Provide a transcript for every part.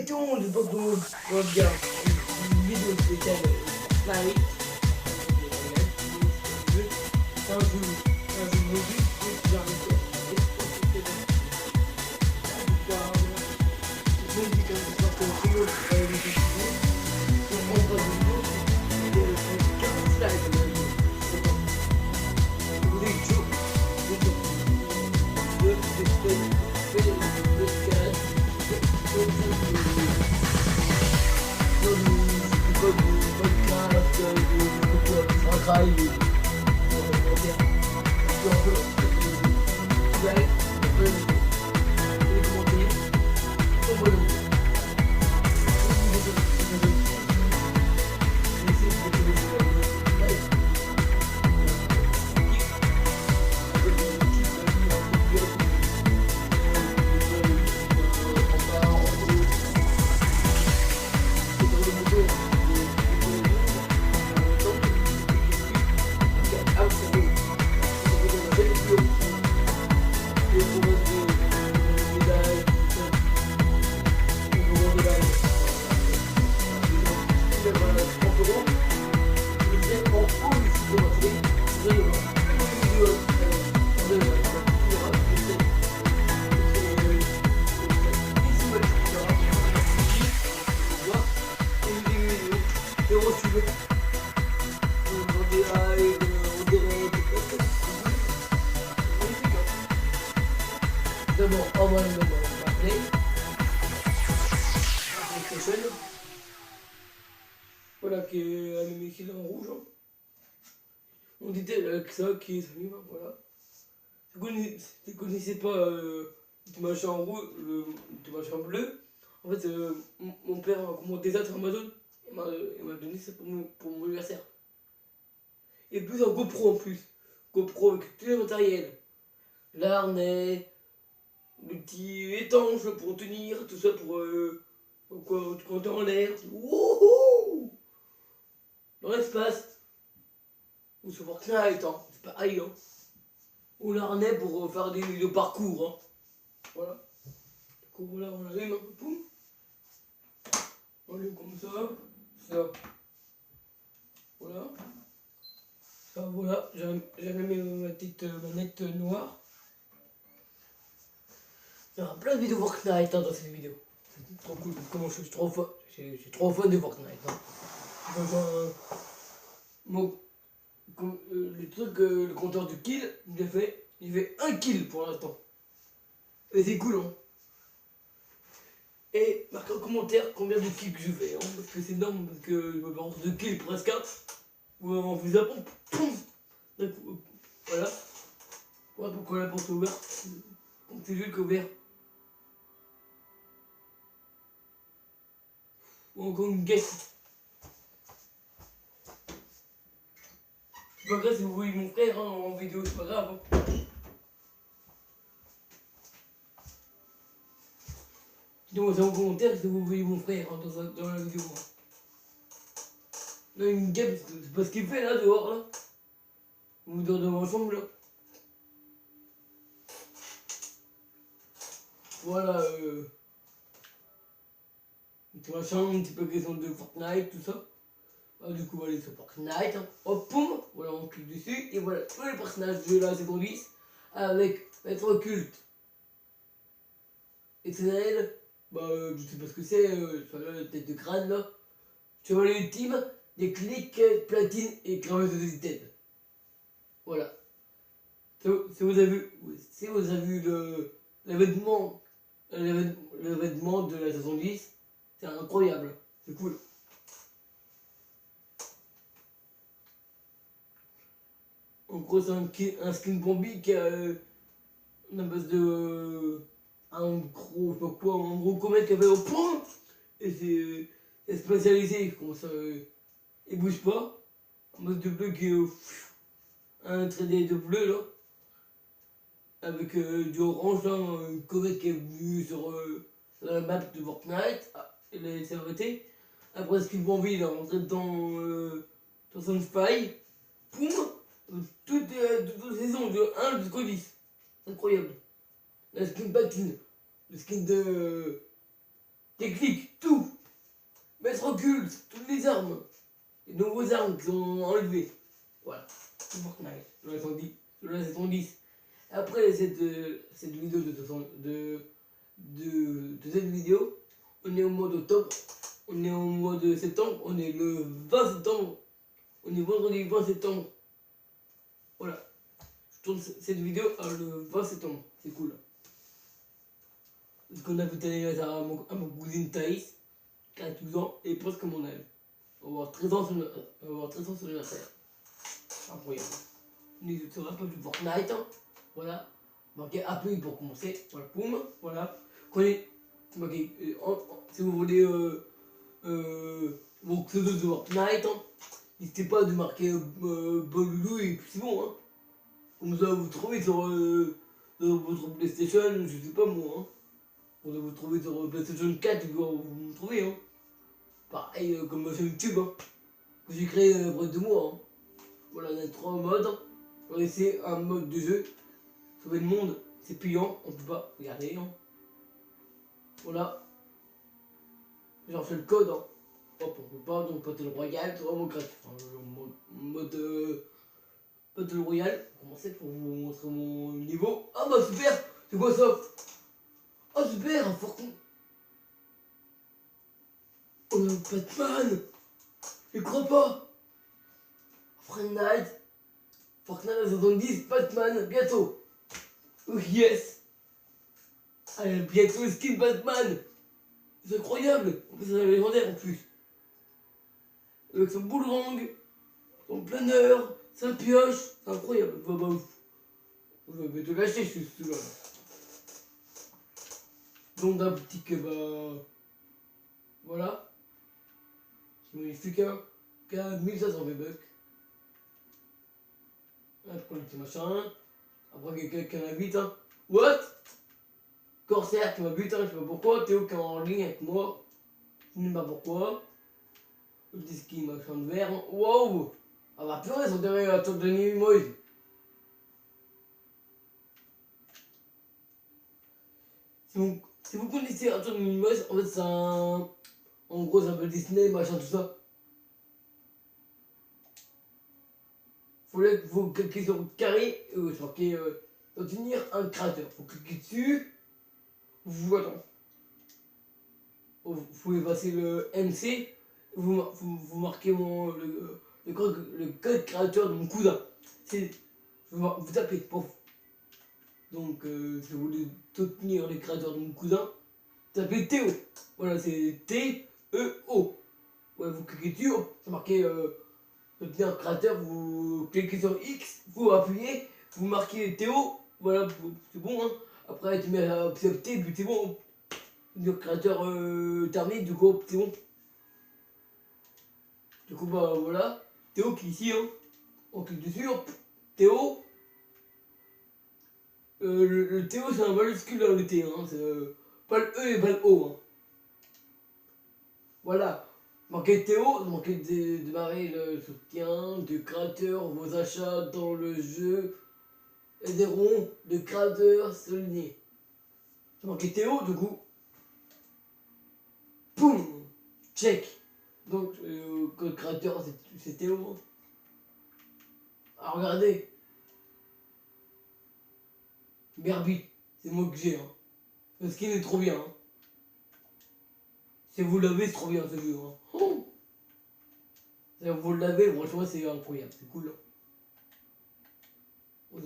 mettons de photos, on va dire, une vidéo spéciale Paris. C'est un jeu mobile, et tu vas arrêter. D'abord, envoyez-le dans le play. Voilà, qui est animé ici en rouge. Hein. On dit avec ça qui s'allume, voilà. Si vous ne connaissez pas le machin en rouge, le machin bleu, en fait, mon père a commandé ça sur Amazon. Il m'a donné ça pour mon anniversaire. Et plus un GoPro en plus. GoPro avec tout le matériel. L'harnais, le petit étanche pour tenir, tout ça pour quand t'es en l'air. Wouhou! Dans l'espace. Ou sur Fortnite, hein. C'est pareil, hein. Ou l'harnais pour faire des parcours, hein. Voilà. Du coup, voilà, on l'allume, hein. Poum. On l'allume comme ça. Ça. Voilà. Ça, voilà. J'ai mis ma petite manette noire. Il y aura plein de vidéos Fortnite, hein, dans cette vidéo. C'est trop cool. Comment je suis trop fan. Je suis trop fan de Fortnite, hein. Le truc, le compteur de kill, il fait 1 kill pour l'instant. Et c'est cool, hein. Et marquez en commentaire combien de kills que je fais, hein, parce que c'est énorme, parce que je me balance 2 kills presque 1. Ou on fait ça, voilà. Voilà pourquoi la porte est ouverte. Donc c'est juste ouvert. Ou encore une guette. C'est pas grave si vous voyez mon frère, hein, en vidéo, c'est pas grave. Hein. Dites-moi en commentaire si vous voyez mon frère, hein, dans la vidéo. Hein. Là, une guêpe, c'est pas ce qu'il fait là dehors là. Ou dans ma chambre là. Voilà, petit machin, un petit peu question de Fortnite, tout ça. Ah, du coup, on va aller sur Fortnite, hein. Hop, poum, voilà, on clique dessus, et voilà, tous les personnages de la saison 10, avec Maître Occulte, XNL, bah, je sais pas ce que c'est, la tête de crâne, là. Chevalier ultime, des clics, platine et graveuse de tête. Voilà. Si vous avez vu l'événement de la saison 10, c'est incroyable, c'est cool. En gros, c'est un skin Bambi qui a une base de un gros, je sais pas quoi, un gros comète qui avait au point. Et c'est spécialisé, comme ça, il bouge pas. En base de bleu qui est un trait de bleu là. Avec du orange là, une comète qui est venue sur la map de Fortnite. Ah, il s'est arrêté. Après, skin Bambi, il est rentré dans son faille. Poum! Toute la saison, de 1 jusqu'au 10. Incroyable. La skin patine. Le skin de technique, tout. Mettre en culte toutes les armes. Les nouveaux armes qui sont enlevées. Voilà. C'est Fortnite. Là, c'est 110. Là, c'est 110. Après cette vidéo de cette vidéo, on est au mois d'octobre. On est au mois de septembre. On est le 20 septembre. On est vendredi 20 septembre. Voilà. Je tourne cette vidéo le 20 septembre. C'est cool. Parce qu'on a fêté l'anniversaire à mon cousine Thaïs, qui a 12 ans, et presque mon âge. On va avoir 13 ans sur l'anniversaire. Incroyable. On est sur un peu du Fortnite. Hein. Voilà. Marqué API pour commencer. Voilà. Poum. Voilà. Prenez. Marqué. Si vous voulez vos pseudos de Fortnite, hein, n'hésitez pas de marquer Bolulou et puis c'est bon. Hein. Comme ça vous trouvez sur votre PlayStation, je sais pas moi. Hein. Vous vous trouvez sur PlayStation 4, vous me trouvez. Hein. Pareil comme sur YouTube. Hein. Que j'ai créé près de moi. Hein. Voilà, on a 3 modes. On va essayer un mode de jeu. Sauver le monde, c'est payant, on peut pas regarder. Hein. Voilà. J'en fais le code. Hein. Hop, on peut pas, donc Battle Royale, c'est vraiment gratuit. Enfin, mode Battle Royale. Pour commencer, pour vous montrer mon niveau. Ah bah super. C'est quoi ça? Oh super, un Fortnite. On a un Batman. Je crois pas. Fortnite. Fortnite à 70, Batman, bientôt. Oh yes. Allez, bientôt skin Batman. C'est incroyable. En plus, c'est légendaire en plus. Avec son boomerang, son planeur, sa pioche. C'est incroyable. Bah, je vais te lâcher celui-là. Donc la boutique, bah voilà. C'est magnifique, hein. Qu'à 1500 V-Bucks. Après le petit machin. Après quelqu'un m'habite, hein. What? Corsair qui m'habite, hein, je sais pas pourquoi. Théo qui est en ligne avec moi. Je ne sais pas pourquoi. Le disque qui machin de verre. Hein. Wow! Ah bah purée, ils sont derrière la tour de nuit, Moïse. Si vous connaissez Arthur Minimoys, en fait c'est un... En gros c'est un peu Disney, machin, tout ça. Faut cliquer sur carré, c'est marqué obtenir un créateur. Faut cliquer dessus. Voilà. Vous pouvez passer le MC, vous marquez le code créateur de mon cousin. Vous tapez, pof. Donc si vous voulez soutenir les créateurs de mon cousin, tapez Théo. Voilà, c'est T-E-O. Ouais, vous cliquez dessus, c'est marqué soutenir créateur, vous cliquez sur X, vous appuyez, vous marquez Théo, voilà, c'est bon. Hein. Après, tu mets accepter, puis c'est bon. Le créateur terminé, du coup, c'est bon. Du coup, bah voilà. Théo qui est ici, hein. On clique dessus, hop. Théo. Le Théo, c'est un majuscule, hein, le T, hein. C'est pas le E et pas le O. Hein. Voilà. Marquez Théo, marquez de démarrer le soutien du créateur, vos achats dans le jeu aideront le créateur souligné. Marquez Théo, du coup. Poum! Check! Donc, code créateur, c'est Théo. Ah, regardez! Berbi, c'est moi que j'ai. Hein. Le skin est trop bien. Hein. Si vous l'avez, c'est trop bien ce jeu. Hein. Oh, si vous l'avez, franchement, c'est incroyable. C'est cool. Hein.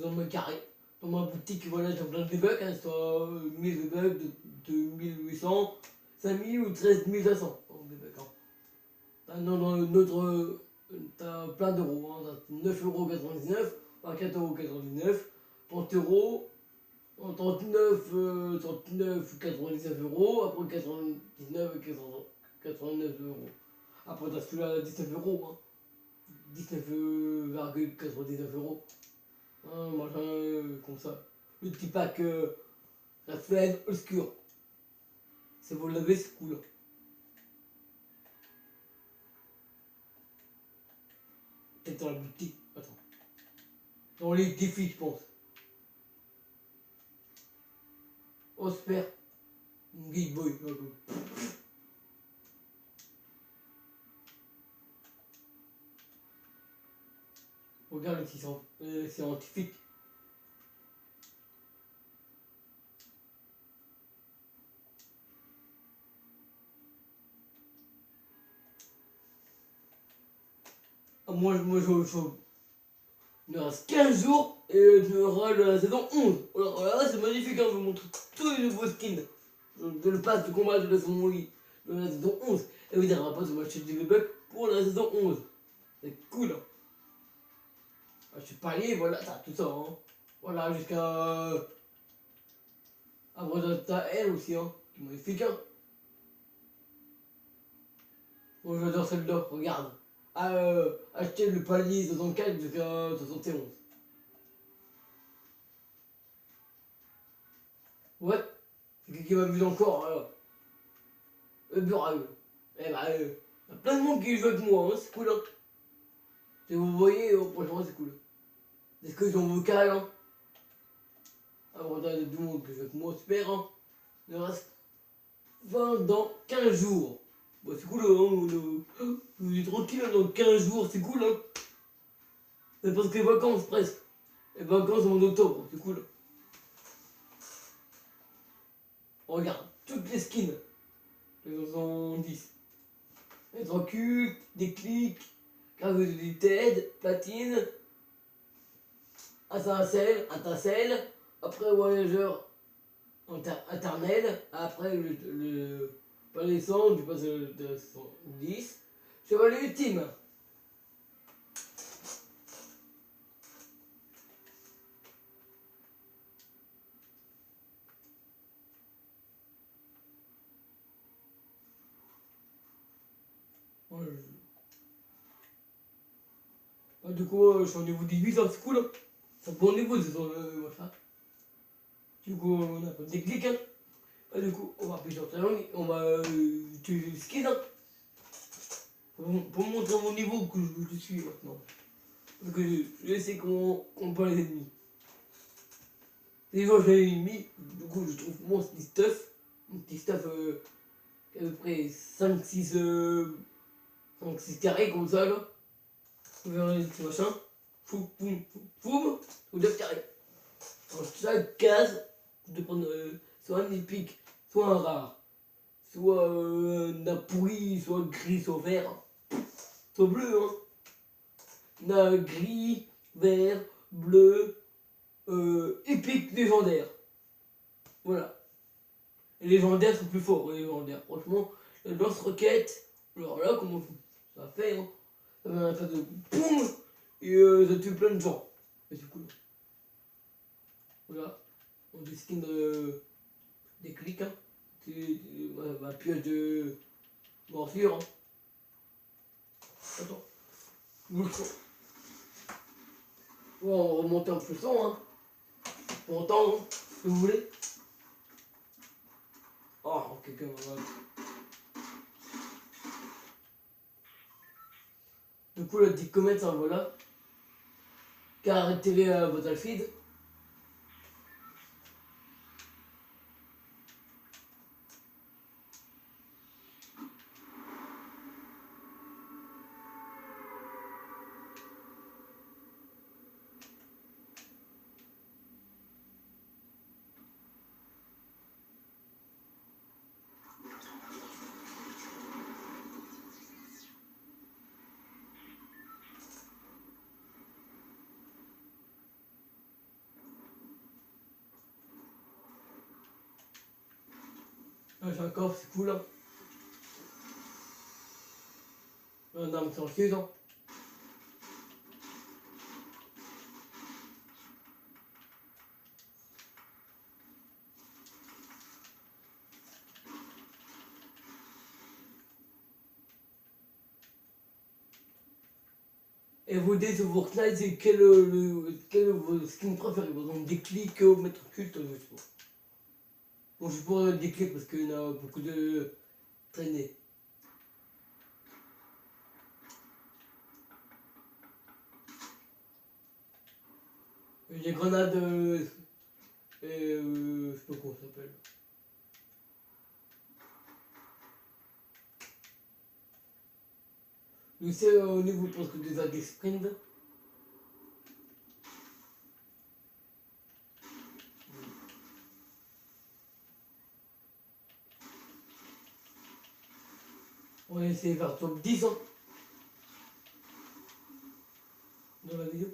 Dans mon carré. Dans ma boutique, voilà, j'ai plein de bugs. Hein, soit 1000 bugs, de 2800, 5000 ou 13 500. Oh, des bugs, hein. Dans notre. T'as plein d'euros. Hein. 9,99€, 24,99€, 30€. En 99,99€, après 99,89€. Après t'as celui-là à 19€, hein. 19,99€. Hein, machin comme ça. Le petit pack la flemme obscure. Si vous l'avez, c'est cool. Peut-être dans la boutique. Attends. Dans les défis, je pense. Oh super, Game Boy. Regarde les scientifiques. Ah, il nous reste 15 jours et tu auras la saison 11. Alors là, c'est magnifique, hein, je vous montre tous les nouveaux skins. De le pass de combat de la saison 8, de la saison 11. Et vous direz pas de m'acheter du V-Buck pour la saison 11. C'est cool, hein. Ah, je suis palier, voilà, t'as tout ça, hein. Voilà, jusqu'à... Après, t'as elle aussi, hein, qui est magnifique, hein. Moi, j'adore celle-là, regarde. Ah, acheter le palier 64 jusqu'à 71. Ouais, c'est qui m'amuse encore, alors. Bureau. Eh bah, y a plein de monde qui joue avec moi, hein, c'est cool, hein. Si vous voyez, franchement, c'est cool. Est-ce qu'ils ont vocal, hein. Alors, il y a du monde qui joue avec moi, super, hein. Il me reste 20 dans 15 jours. Bah, c'est cool, hein. On est tranquille, hein, dans 15 jours, c'est cool, hein. C'est parce que les vacances, presque. Les vacances en octobre, c'est cool. Regarde, toutes les skins. Les 70. Les tranquilles, des clics, graveuse du TED, platine, Intercell, après voyageur internel, après palais 100, du passe de 110, chevalier ultime. Ouais, ah, du coup, je suis au niveau 18, hein, c'est cool, hein. C'est un bon niveau, c'est sur le machin. Du coup, on a des clics, hein. Ah, du coup, on va appuyer sur triangle, on va utiliser le skin, hein, pour montrer mon niveau que je suis maintenant. Parce que je sais qu'on peut les ennemis. Déjà, je l'ai mis, du coup, je trouve mon petit stuff, à peu près 5-6 carrés comme ça, là. Vous verrez les petits machins. Foum, foum, foum, foum, ou 9 carrés. Dans chaque case, je dois prendre soit un épique, soit un rare, soit un pourri, soit gris, soit vert, soit bleu, hein. Un gris, vert, bleu, épique, légendaire. Voilà. Les légendaires sont plus forts, les légendaires. Franchement, le lance-roquette, alors là, comment ça fait, hein. Ça fait un tas de boum et ça tue plein de gens. Et c'est cool. Voilà. On des skins des clics, hein. C'est ma pioche de morsure, hein. Attends. Bon, on remonte un peu le son, hein. Pour entendre, hein, si vous voulez. Oh, quelqu'un va. Du coup, le petit comet, ça voilà. Car arrêtez votre feed. Là, j'ai un coffre, c'est cool, hein. Un arme silencieuse, hein. Et vos dés sur Fortnite, c'est quel vos skins préférés? Par exemple, des clics, maître culte, je sais pas. Bon, je pourrais des clics parce qu'il y en a beaucoup de traînées. Les grenades, je sais pas comment ça s'appelle. Lui, c'est au niveau, je pense que des algues sprint. On va essayer de faire top 10 ans dans la vidéo.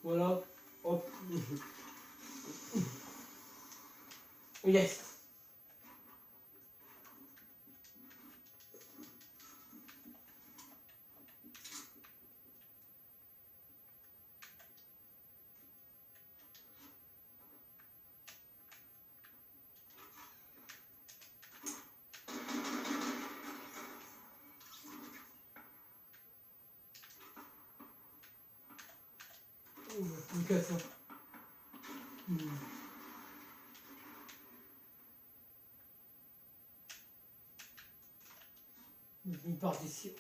Voilà, hop. Yes. Plus qu'à ça. Une partition.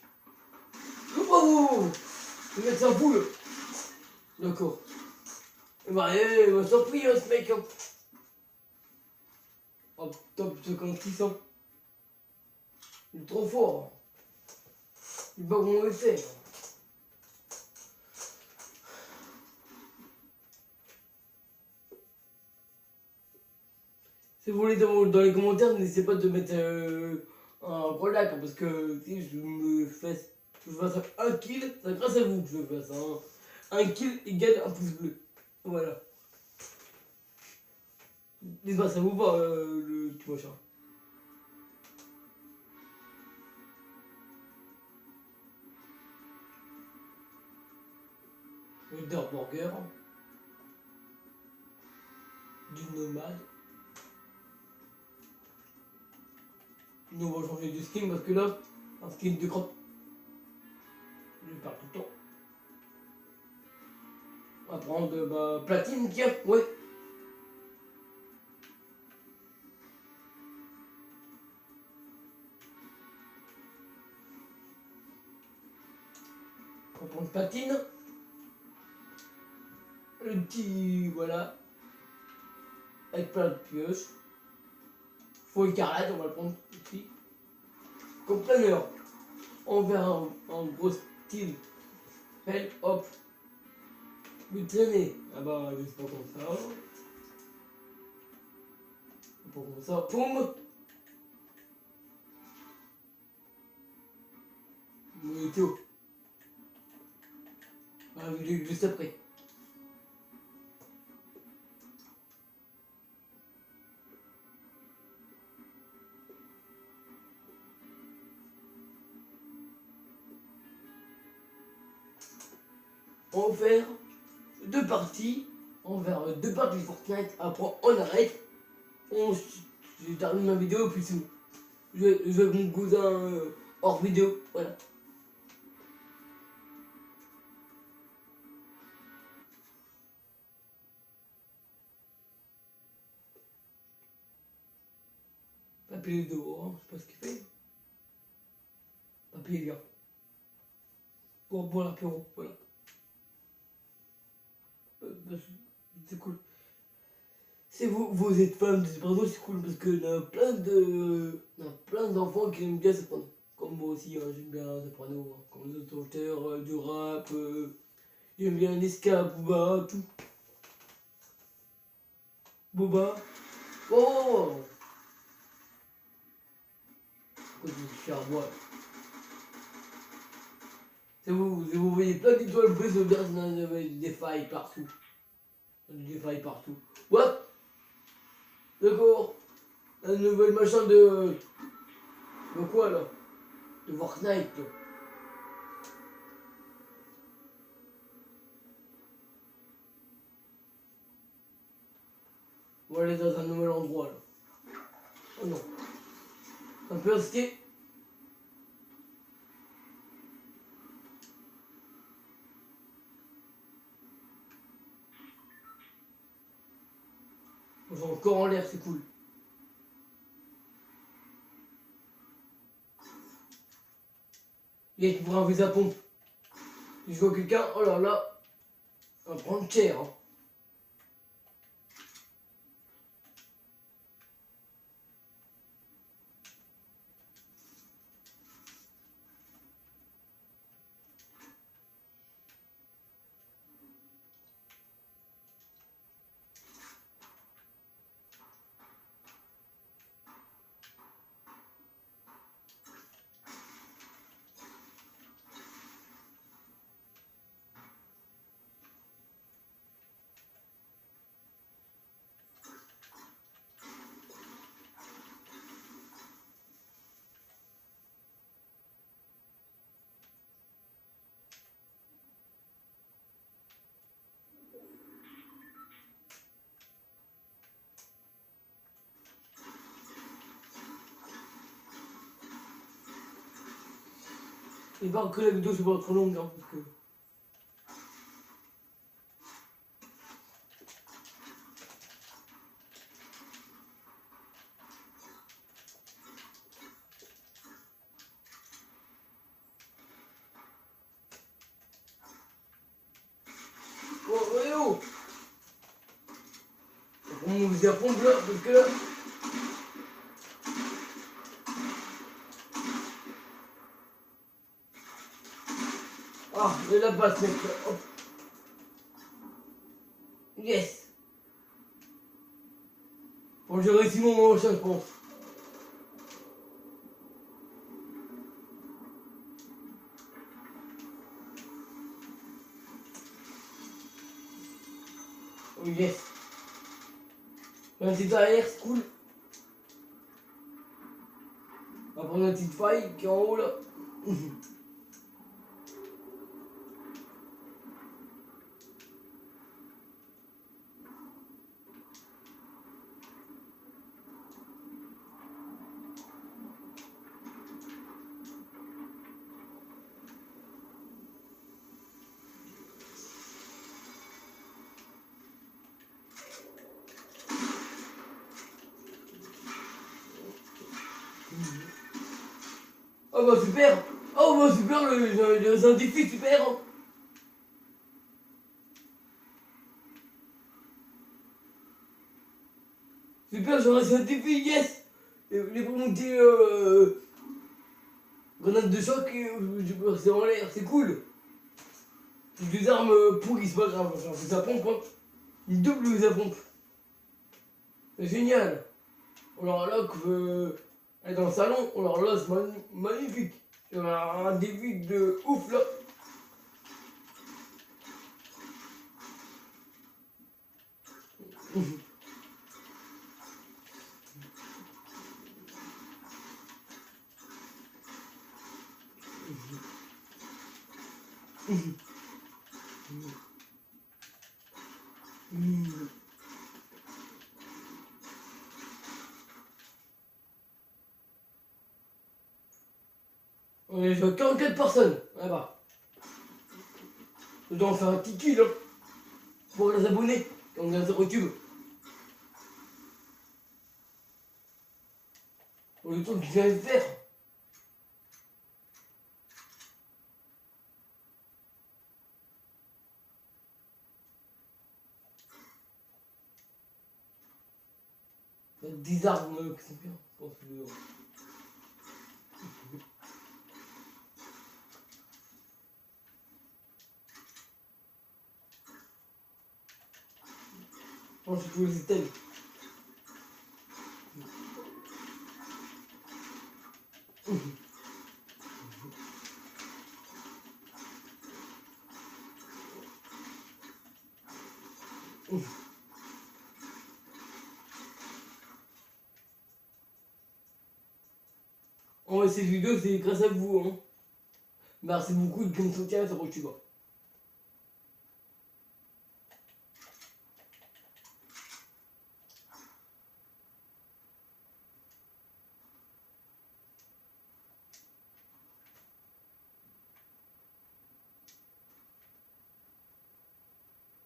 Oh, le mettre sa boule. D'accord. Bah, il m'a surpris, hein, ce mec. Hein. Hop, top 56 ans. Il est trop fort. Il bat comment il fait. Si vous voulez dans les commentaires, n'hésitez pas de mettre un gros like, parce que si je fasse un kill, c'est grâce à vous que je le fasse. Hein. Un kill égale un pouce bleu. Voilà. Dites-moi, ça vous va le petit machin. Le Dirt Burger. Du nomade. Nous on va changer de skin parce que là, un skin de crotte, je perds tout le temps. On va prendre platine, tiens, ouais. On va prendre platine. Le petit, voilà. Avec plein de pioches. Faut écarlate, on va le prendre ici. Comme planeur. On verra en gros style. Pelle, hop. Le traîner. Ah bah, c'est pas comme ça. Pas comme ça. Poum. Météo. Ah, juste après. On va faire deux parties. On va faire deux parties Fortnite. Après, on arrête. Je termine ma vidéo et puis c'est bon. Je vais avec mon cousin hors vidéo. Voilà. Papy est dehors, hein. Je sais pas ce qu'il fait. Papy est bien. Pour boire l'apéro, voilà. C'est cool. Si vous êtes fan de Soprano, c'est cool parce qu'il y a plein d'enfants qui aiment bien Soprano. Comme moi aussi, hein, j'aime bien Soprano. Hein. Comme les autres auteurs du rap, j'aime bien Niska, Booba, tout. Booba. Oh! Pourquoi tu fais à boire? Si vous voyez plein d'étoiles bleues, des failles partout. Des failles partout. What? D'accord. Un nouvel machin de. De quoi là? De Fortnite. On va aller dans un nouvel endroit là. Oh non. Un peu risqué. On est encore en l'air, c'est cool. Et pour un vis à pompe. Si je vois quelqu'un, oh là là, on va prendre cher. Hein. Et par que la vidéo c'est pas trop longue, hein, parce que... Oh, ouais, oh! On mon vis à pompe là, parce que là... Ah, et la basse, mec, là. Hop. Yes! Bon, j'ai réussi mon prochain, je pense. Oh, yes! Un petit derrière, c'est cool. On va prendre une petite faille qui est en haut là. Oh bah super! Oh bah super, c'est un défi super! Hein. Super, j'ai réussi un défi, yes! Et les pour monter grenade de choc, c'est en l'air, c'est cool! Des armes pourries, c'est pas grave, genre ça pompe, hein. Il double les pompe. C'est génial! Alors là, que aller dans le salon, alors là, c'est magnifique! J'ai un défi de ouf là! On est sur 44 personnes là-bas. Je dois en faire un petit kill hein, pour les abonnés qui ont regardé sur YouTube. Pour le truc que je viens de faire. Il y a 10 armes qui sont bien. Je pense que... Je pense que tous les items. En vrai, cette vidéo, c'est grâce à vous. Hein. Merci beaucoup de me soutien sur YouTube.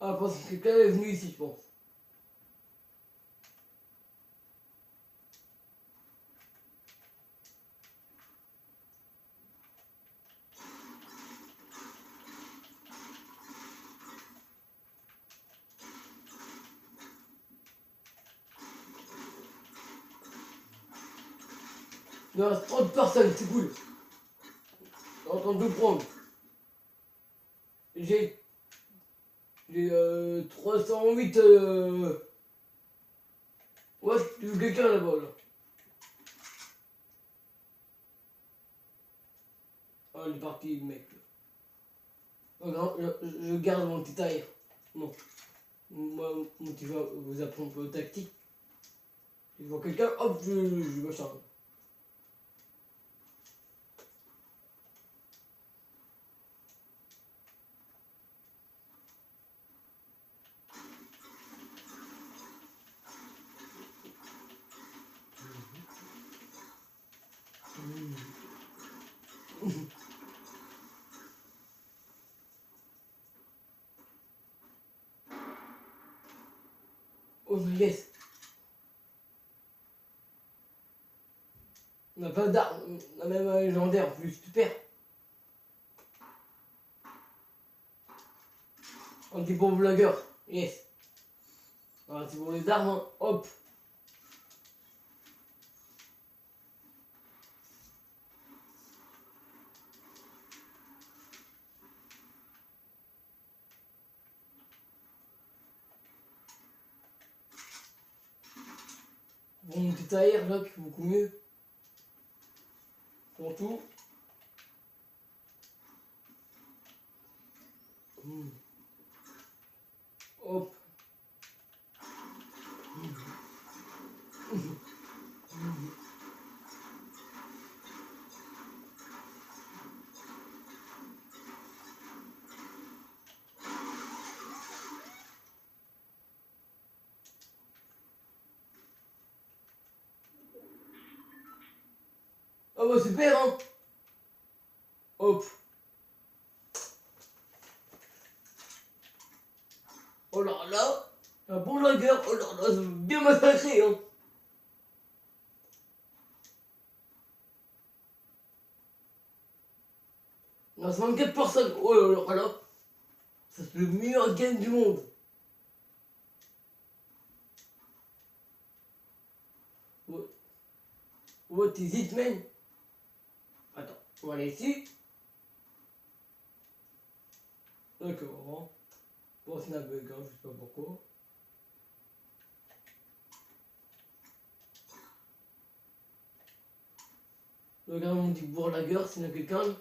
Ah, parce que quelqu'un est venu ici, je pense. Il reste 30 personnes, c'est cool. On est en train de prendre. J'ai 308. Ouais, tu veux quelqu'un là-bas là. Ah, il est parti, le mec. Oh, non, je garde mon petit air. Non. Moi, tu vas vous apprendre vos tactiques. Tu vois quelqu'un, hop, je machin. Oh, yes. On a plein d'armes, on a même un légendaire en plus, super. Un petit bon blogueur, yes. Alors, c'est pour les armes, hein. Hop. Pour mon petit air là, qui est beaucoup mieux. Pour tout. Hop. Ah bah super hein. Hop. Oh là là. Un bon lagueur. Oh là là, c'est bien massacré hein. On a 24 personnes. Oh là là. Ça c'est le meilleur game du monde. What is it man? Attends, on va aller ici. D'accord. Bon, c'est un bug, hein, je sais pas pourquoi. Regarde mon petit bourlagueur, s'il y en a quelqu'un.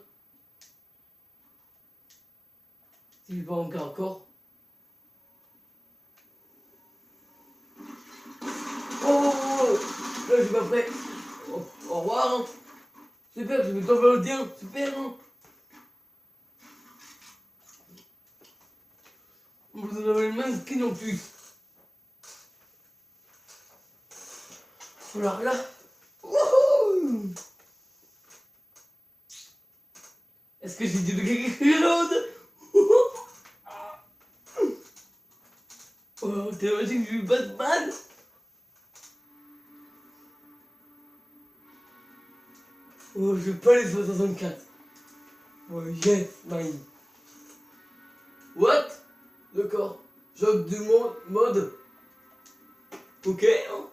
S'il n'est pas encore. Oh, là je suis pas prêt. Au revoir. Hein. Super, je vais t'envoyer le lien. Super. Hein. Vous avez le même skin en plus. Alors là. Wouhou. Est-ce que j'ai dit quelque chose? Oh, t'imagines que je suis Batman? Oh, je vais pas les 64. Oh, yes, mine. What? D'accord. Joc de mode. Ok. Hein.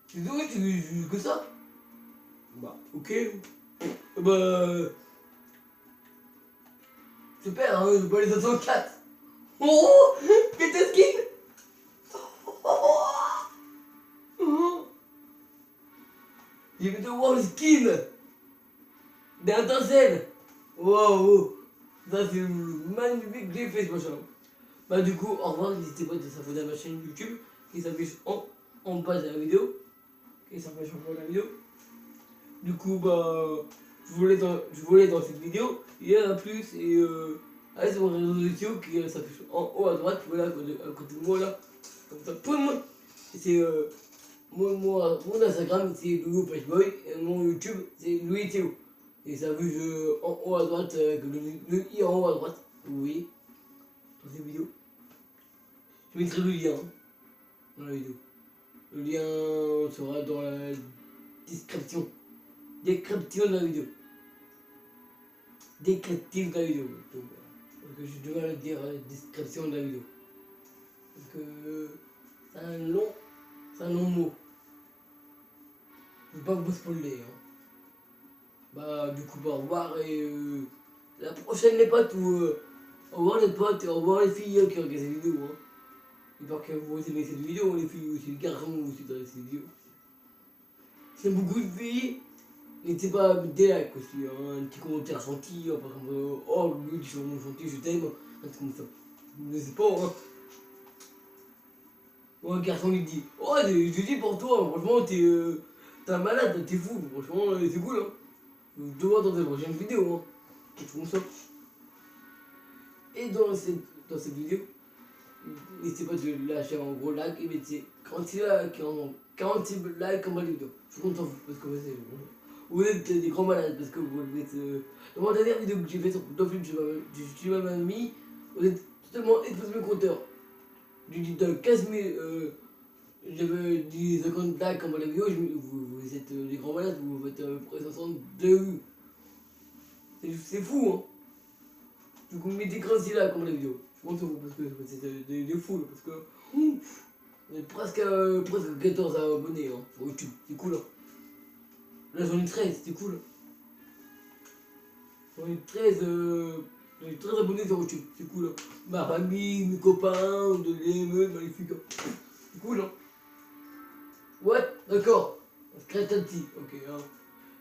Tu dis tu joues que ça? Bah, ok. Bah. Super, hein, je vais pas les 64. Oh, fais tes skins. J'ai vu de voir le skin d'Intercell. Wow, ça c'est magnifique que j'ai fait ce machin. Bah du coup, au revoir, n'hésitez pas à s'abonner à ma chaîne YouTube qui s'affiche en bas de la vidéo. Qui s'affiche en bas de la vidéo. Du coup, bah, je voulais dans cette vidéo. Il y a un plus et allez sur mon réseau sociaux qui s'affiche en haut à droite, voilà, à côté de moi là. Comme ça, poum. Et c'est mon Instagram c'est Loulou Pashboy et mon YouTube c'est Louis Théo. Et ça affiche en haut à droite avec le i en haut à droite. Oui. sur cette vidéo. Je mettrai le lien dans la vidéo. Le lien sera dans la description. Description de la vidéo. Descriptif de la vidéo. Donc, voilà. Parce que j'ai du mal à dire description de la vidéo. Parce que c'est un long mot. Je ne vais pas vous spoiler. Hein. Bah du coup, bah, au revoir et la prochaine les potes ou au revoir les potes et au revoir les filles qui regardent cette vidéo. Hein. J'espère que vous aimez cette vidéo, les filles aussi, les garçons aussi dans cette vidéo. S'il y a beaucoup de filles, n'hésitez pas à mettre des likes aussi, hein, un petit commentaire gentil, par exemple, oh le petit moment gentil, je t'aime, un truc comme ça. Je sais pas, hein. Moi, un garçon lui dit, oh je dis pour toi, franchement t'es un malade, t'es fou, franchement c'est cool, hein. Je te vois dans les prochaines vidéos, hein. Un truc comme ça. Et dans cette vidéo, n'hésitez pas de lâcher un gros like et mettez 46 likes en bas de la vidéo. Je suis content parce que vous êtes des grands malades parce que vous êtes. Dans la dernière vidéo que j'ai faite sur Doflip, je suis ma mamie, vous êtes totalement explosé mes compteurs. J'ai dit dans 15 000, j'avais dit 50 likes en bas de la vidéo, vous êtes des grands malades, vous faites à peu près 62 vues. C'est fou, hein. Du coup, mettez 46 likes en bas de la vidéo. Je compte sur vous parce que c'est des fous, parce que on est presque 14 abonnés hein, sur YouTube, c'est cool. Hein. Là j'en ai 13, c'est cool. J'en ai 13 abonnés sur YouTube, c'est cool. Hein. Ma famille, mes copains, de l'émeute, magnifique. Hein. C'est cool, hein. Ouais, d'accord. On se crée un petit, ok. Hein.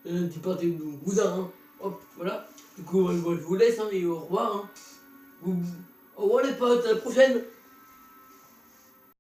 Un petit parti de mon cousin, hein. Hop, voilà. Du coup, moi, je vous laisse hein, et au revoir. Hein. Au revoir les potes, à la prochaine.